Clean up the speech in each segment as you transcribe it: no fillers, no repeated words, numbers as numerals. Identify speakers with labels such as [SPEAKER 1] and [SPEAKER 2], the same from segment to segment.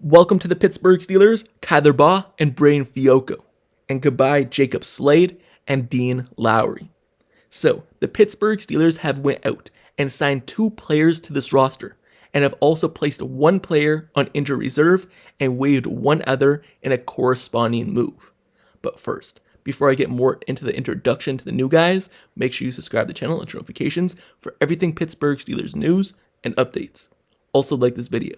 [SPEAKER 1] Welcome to the Pittsburgh Steelers, Baugh and Braden Fiohko. And goodbye Jacob Slade and Dean Lowry. So, the Pittsburgh Steelers have went out and signed 2 players to this roster, and have also placed 1 player on injured reserve and waived 1 other in a corresponding move. But first, before I get more into the introduction to the new guys, make sure you subscribe to the channel and turn notifications for everything Pittsburgh Steelers news and updates. Also like this video.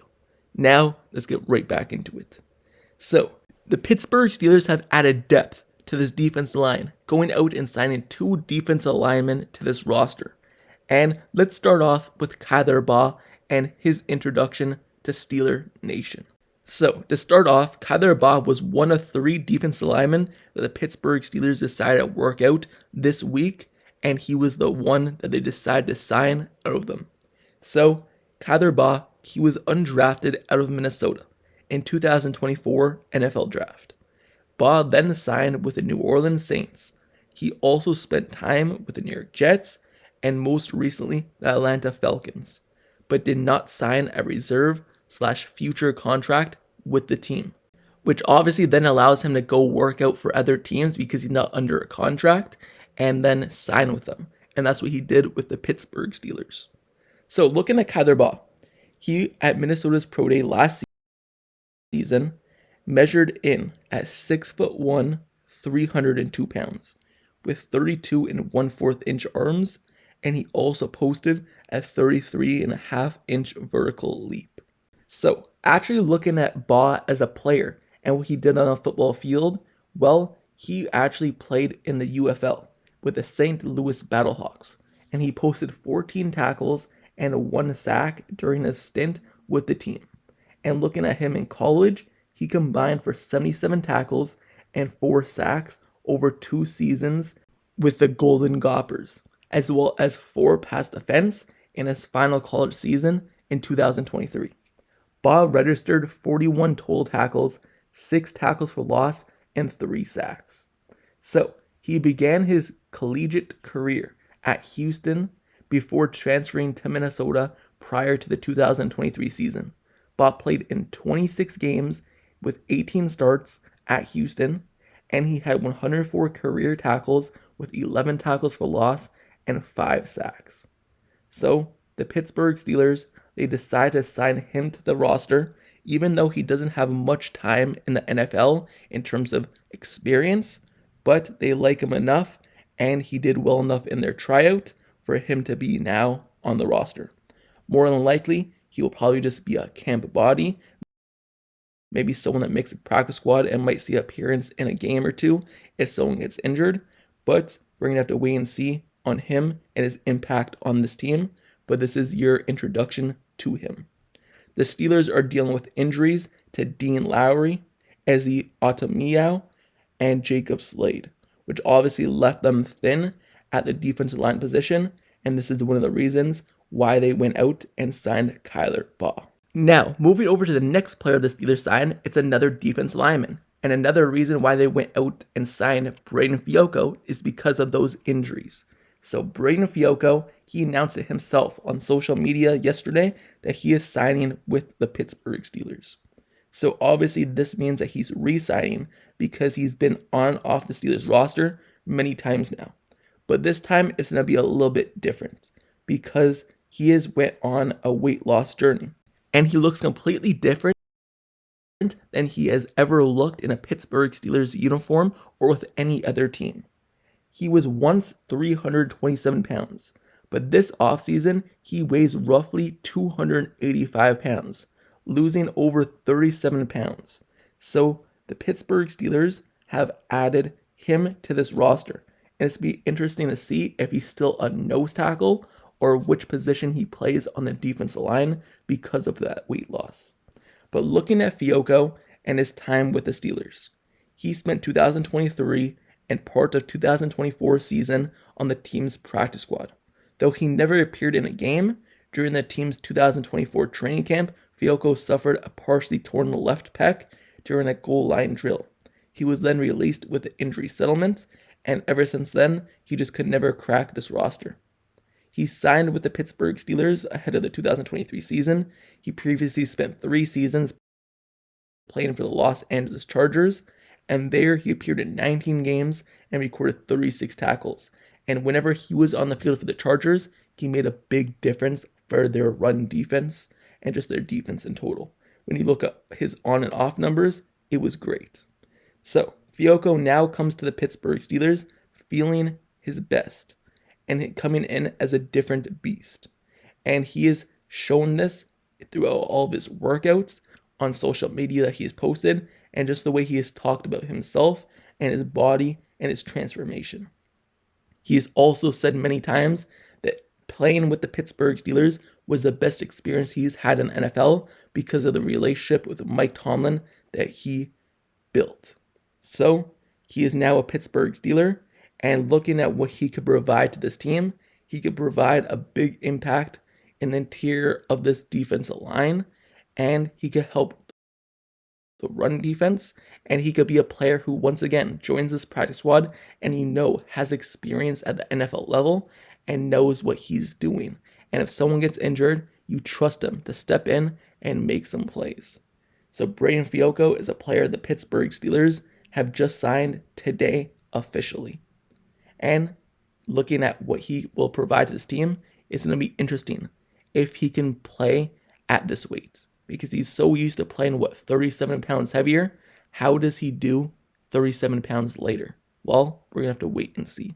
[SPEAKER 1] Now, let's get right back into it. So, the Pittsburgh Steelers have added depth to this defense line, going out and signing 2 defensive linemen to this roster. And let's start off with Baugh and his introduction to Steeler Nation. So, to start off, Baugh was one of 3 defensive linemen that the Pittsburgh Steelers decided to work out this week, and he was the one that they decided to sign out of them. So, Baugh, he was undrafted out of Minnesota in 2024 NFL Draft. Baugh then signed with the New Orleans Saints. He also spent time with the New York Jets and most recently the Atlanta Falcons, but did not sign a reserve/future contract with the team, which obviously then allows him to go work out for other teams because he's not under a contract and then sign with them. And that's what he did with the Pittsburgh Steelers. So looking at Baugh, he, at Minnesota's Pro Day last season, measured in at 6'1", 302 pounds, with 32 1/4 inch arms, and he also posted a 33.5 inch vertical leap. So, actually looking at Baugh as a player and what he did on a football field, well, he actually played in the UFL with the St. Louis Battlehawks, and he posted 14 tackles and 1 sack during his stint with the team. And looking at him in college, he combined for 77 tackles and 4 sacks over 2 seasons with the Golden Gophers, as well as 4 pass defense in his final college season in 2023. Baugh registered 41 total tackles, 6 tackles for loss, and 3 sacks. So, he began his collegiate career at Houston before transferring to Minnesota prior to the 2023 season. Baugh played in 26 games with 18 starts at Houston, and he had 104 career tackles with 11 tackles for loss and 5 sacks. So, the Pittsburgh Steelers, they decided to sign him to the roster, even though he doesn't have much time in the NFL in terms of experience, but they like him enough, and he did well enough in their tryout for him to be now on the roster. More than likely, he will probably just be a camp body, maybe someone that makes a practice squad and might see appearance in a game or 2 if someone gets injured, but we're going to have to wait and see on him and his impact on this team, but this is your introduction to him. The Steelers are dealing with injuries to Dean Lowry, Ezi Otamiao, and Jacob Slade, which obviously left them thin at the defensive line position, and this is one of the reasons why they went out and signed Baugh. Now, moving over to the next player the Steelers signed, it's another defense lineman, and another reason why they went out and signed Braden Fiohko is because of those injuries. So Braden Fiohko, he announced it himself on social media yesterday that he is signing with the Pittsburgh Steelers. So obviously this means that he's re-signing because he's been on and off the Steelers roster many times now. But this time it's going to be a little bit different because he has went on a weight loss journey. And he looks completely different than he has ever looked in a Pittsburgh Steelers uniform or with any other team. He was once 327 pounds, but this offseason he weighs roughly 285 pounds, losing over 37 pounds. So the Pittsburgh Steelers have added him to this roster. And it's going to be interesting to see if he's still a nose tackle or which position he plays on the defensive line because of that weight loss. But looking at Fiohko and his time with the Steelers, he spent 2023 and part of 2024 season on the team's practice squad. Though he never appeared in a game, during the team's 2024 training camp, Fiohko suffered a partially torn left pec during a goal line drill. He was then released with the injury settlement, and ever since then, he just could never crack this roster. He signed with the Pittsburgh Steelers ahead of the 2023 season. He previously spent 3 seasons playing for the Los Angeles Chargers, and there he appeared in 19 games and recorded 36 tackles. And whenever he was on the field for the Chargers, he made a big difference for their run defense and just their defense in total. When you look at his on and off numbers, it was great. So Fiohko now comes to the Pittsburgh Steelers feeling his best and coming in as a different beast. And he has shown this throughout all of his workouts on social media that he's posted, and just the way he has talked about himself and his body and his transformation. He has also said many times that playing with the Pittsburgh Steelers was the best experience he's had in the NFL because of the relationship with Mike Tomlin that he built. So he is now a Pittsburgh Steeler, and looking at what he could provide to this team, he could provide a big impact in the interior of this defensive line, and he could help the run defense, and he could be a player who once again joins this practice squad and has experience at the NFL level and knows what he's doing. And if someone gets injured, you trust him to step in and make some plays. So Braden Fiohko is a player the Pittsburgh Steelers have just signed today officially. And looking at what he will provide to this team, it's going to be interesting if he can play at this weight, because he's so used to playing 37 pounds heavier. How does he do 37 pounds later? Well, we're going to have to wait and see.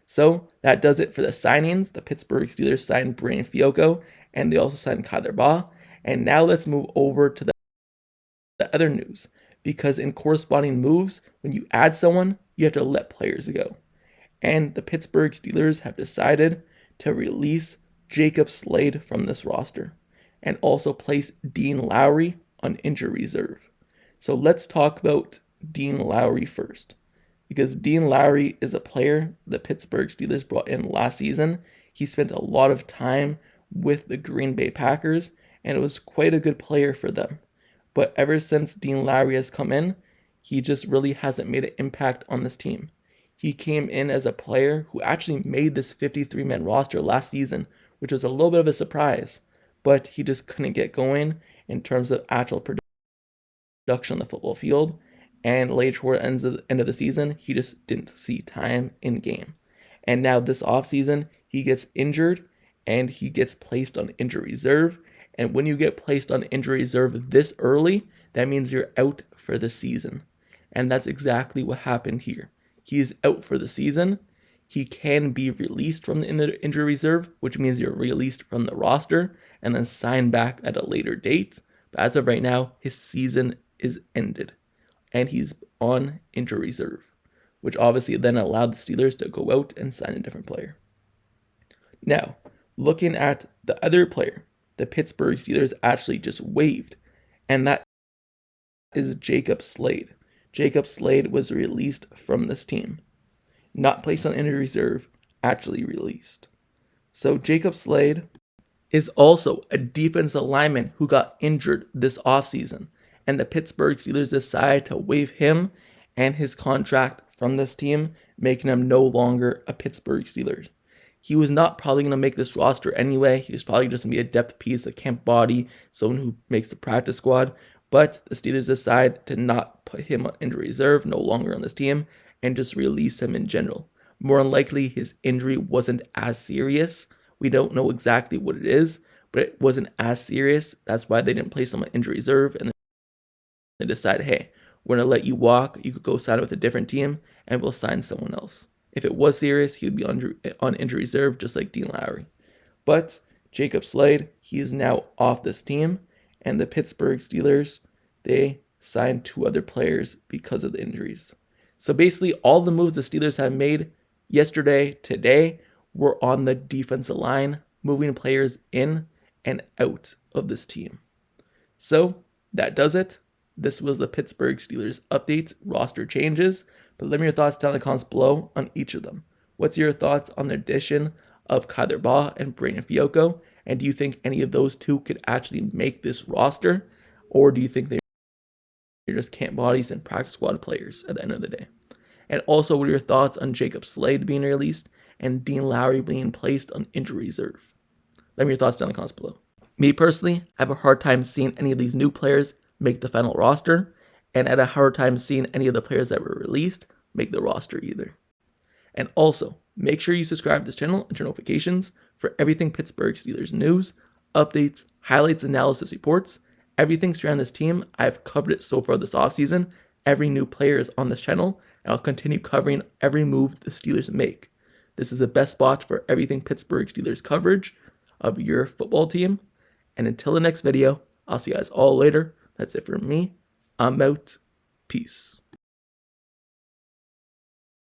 [SPEAKER 1] So that does it for the signings. The Pittsburgh Steelers signed Braden Fiohko, and they also signed Baugh. And now let's move over to the other news, because in corresponding moves, when you add someone, you have to let players go. And the Pittsburgh Steelers have decided to release Jacob Slade from this roster and also place Dean Lowry on injury reserve. So let's talk about Dean Lowry first, because Dean Lowry is a player the Pittsburgh Steelers brought in last season. He spent a lot of time with the Green Bay Packers, and it was quite a good player for them. But ever since Dean Lowry has come in, he just really hasn't made an impact on this team. He came in as a player who actually made this 53-man roster last season, which was a little bit of a surprise, but he just couldn't get going in terms of actual production on the football field, and later toward the end of the season, he just didn't see time in game. And now this offseason, he gets injured, and he gets placed on injury reserve, and when you get placed on injury reserve this early, that means you're out for the season. And that's exactly what happened here. He is out for the season. He can be released from the injury reserve, which means you're released from the roster and then signed back at a later date. But as of right now, his season is ended and he's on injury reserve, which obviously then allowed the Steelers to go out and sign a different player. Now, looking at the other player, the Pittsburgh Steelers actually just waived, and that is Jacob Slade. Jacob Slade was released from this team. Not placed on injury reserve, actually released. So Jacob Slade is also a defensive lineman who got injured this offseason, and the Pittsburgh Steelers decided to waive him and his contract from this team, making him no longer a Pittsburgh Steeler. He was not probably going to make this roster anyway. He was probably just going to be a depth piece, a camp body, someone who makes the practice squad. But the Steelers decide to not put him on injury reserve, no longer on this team, and just release him in general. More than likely, his injury wasn't as serious. We don't know exactly what it is, but it wasn't as serious. That's why they didn't place him on injury reserve, and they decided, hey, we're going to let you walk. You could go sign with a different team, and we'll sign someone else. If it was serious, he would be on injury reserve, just like Dean Lowry. But Jacob Slade, he is now off this team, and the Pittsburgh Steelers, they signed 2 other players because of the injuries. So basically, all the moves the Steelers have made yesterday, today, were on the defensive line, moving players in and out of this team. So that does it. This was the Pittsburgh Steelers updates, roster changes. But let me know your thoughts down in the comments below on each of them. What's your thoughts on the addition of Baugh and Braden Fiohko? And do you think any of those 2 could actually make this roster? Or do you think they're just camp bodies and practice squad players at the end of the day? And also, what are your thoughts on Jacob Slade being released and Dean Lowry being placed on injury reserve? Let me know your thoughts down in the comments below. Me personally, I have a hard time seeing any of these new players make the final roster, and had a hard time seeing any of the players that were released make the roster either. And also, make sure you subscribe to this channel and turn notifications for everything Pittsburgh Steelers news, updates, highlights, analysis reports, everything surrounding this team. I've covered it so far this offseason. Every new player is on this channel, and I'll continue covering every move the Steelers make. This is the best spot for everything Pittsburgh Steelers coverage of your football team. And until the next video, I'll see you guys all later. That's it for me. I'm out. Peace.